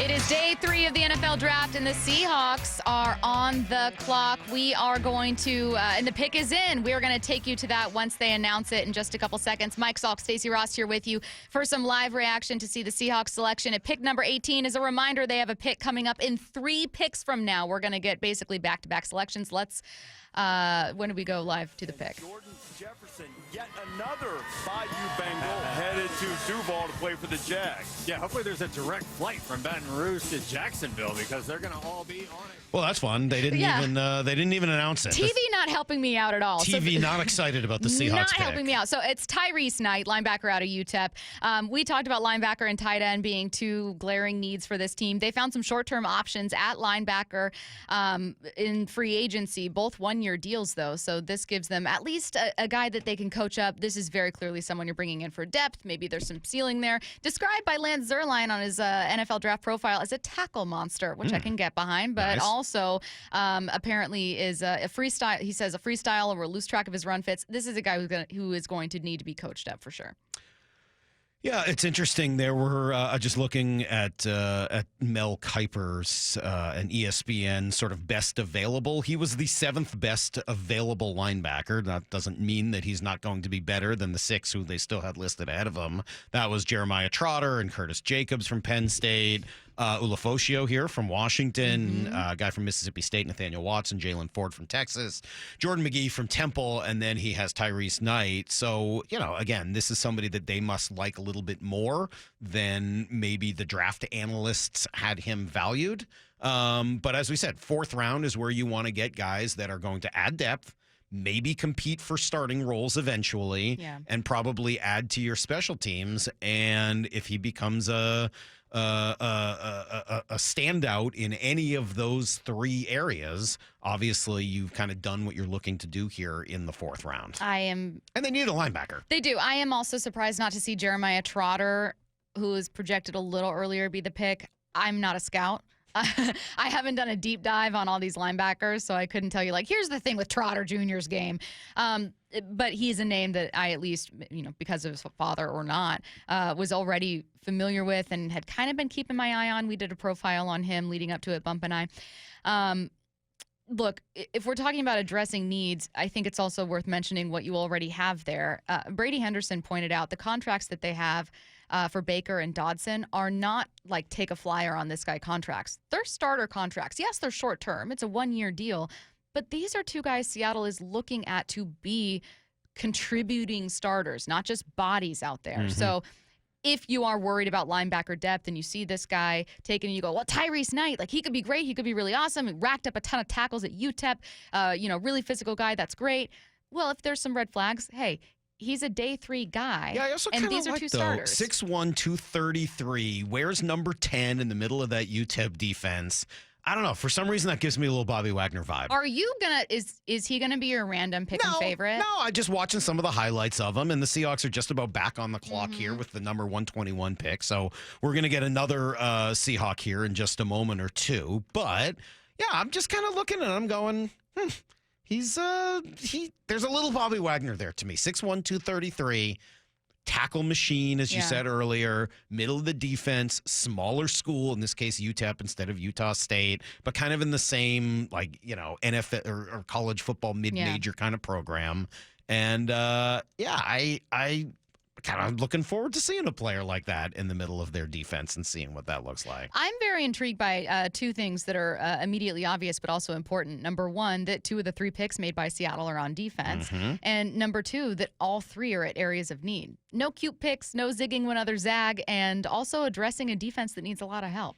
It is day 3 of the NFL draft, and the Seahawks are on the clock. We are going to, and the pick is in. We are going to take you to that once they announce it in just a couple seconds. Mike Salk, Stacy Rost here with you for some live reaction to see the Seahawks selection at pick number 18. As a reminder, they have a pick coming up in 3 picks from now. We're going to get basically back-to-back selections. Let's, when do we go live to the pick? Jordan Jefferson, yet another Bayou Bengal headed to Duval to play for the Jags. Yeah, hopefully there's a direct flight from Baton Rouge to Jacksonville because they're going to all be on it. Well, that's fun. They didn't even announce it. TV not helping me out at all. TV not excited about the Seahawks Not pick. helping me out. So it's Tyrice Knight, linebacker out of UTEP. We talked about linebacker and tight end being 2 glaring needs for this team. They found some short-term options at linebacker in free agency, both one-year deals, though. So this gives them at least a guy that they can coach up. This is very clearly someone you're bringing in for depth. Maybe there's some ceiling there. Described by Lance Zierlein on his NFL draft profile as a tackle monster, which I can get behind, but Nice. also apparently is a freestyle. He says a freestyle or lose track of his run fits. This is a guy who is going to need to be coached up for sure. Yeah, it's interesting. There were just looking at Mel Kiper's and ESPN sort of best available. He was the 7th best available linebacker. That doesn't mean that he's not going to be better than the 6 who they still had listed ahead of him. That was Jeremiah Trotter and Curtis Jacobs from Penn State. Ulofoshio here from Washington, a guy from Mississippi State, Nathaniel Watson, Jalen Ford from Texas, Jordan McGee from Temple, and then he has Tyrice Knight. So, again, this is somebody that they must like a little bit more than maybe the draft analysts had him valued. But as we said, 4th round is where you want to get guys that are going to add depth, maybe compete for starting roles eventually, and probably add to your special teams. And if he becomes a standout in any of those 3 areas, obviously you've kind of done what you're looking to do here in the 4th round. And they need a linebacker. They do. I am also surprised not to see Jeremiah Trotter, who is projected a little earlier, be the pick. I'm not a scout. I haven't done a deep dive on all these linebackers, so I couldn't tell you, here's the thing with Trotter Jr.'s game. But he's a name that I at least, because of his father or not, was already familiar with and had kind of been keeping my eye on. We did a profile on him leading up to it, Bump and I. Look, if we're talking about addressing needs, I think it's also worth mentioning what you already have there. Brady Henderson pointed out the contracts that they have for Baker and Dodson are not like take a flyer on this guy contracts. They're starter contracts. Yes, they're short term. It's a 1-year deal. But these are 2 guys Seattle is looking at to be contributing starters, not just bodies out there. So if you are worried about linebacker depth and you see this guy taken and you go, well, Tyrice Knight, he could be great. He could be really awesome. He racked up a ton of tackles at UTEP, really physical guy. That's great. Well, if there's some red flags, hey, he's a day 3 guy. Yeah, I also and these are 2 starters. 6'1", 233. Where's number 10 in the middle of that UTEP defense? I don't know. For some reason, that gives me a little Bobby Wagner vibe. Are you gonna? Is he gonna be your random pick and favorite? No, I'm just watching some of the highlights of him, and the Seahawks are just about back on the clock here with the number 121 pick. So we're gonna get another Seahawk here in just a moment or two. But yeah, I'm just kind of looking at him, going, there's a little Bobby Wagner there to me. 6'1", 233. Tackle machine, as you said earlier, middle of the defense, smaller school, in this case UTEP instead of Utah State, but kind of in the same, NFL or college football mid-major kind of program. And, I kind of looking forward to seeing a player like that in the middle of their defense and seeing what that looks like. I'm very intrigued by 2 things that are immediately obvious but also important. Number 1, that 2 of the 3 picks made by Seattle are on defense. And number 2, that all 3 are at areas of need. No cute picks, no zigging when others zag, and also addressing a defense that needs a lot of help.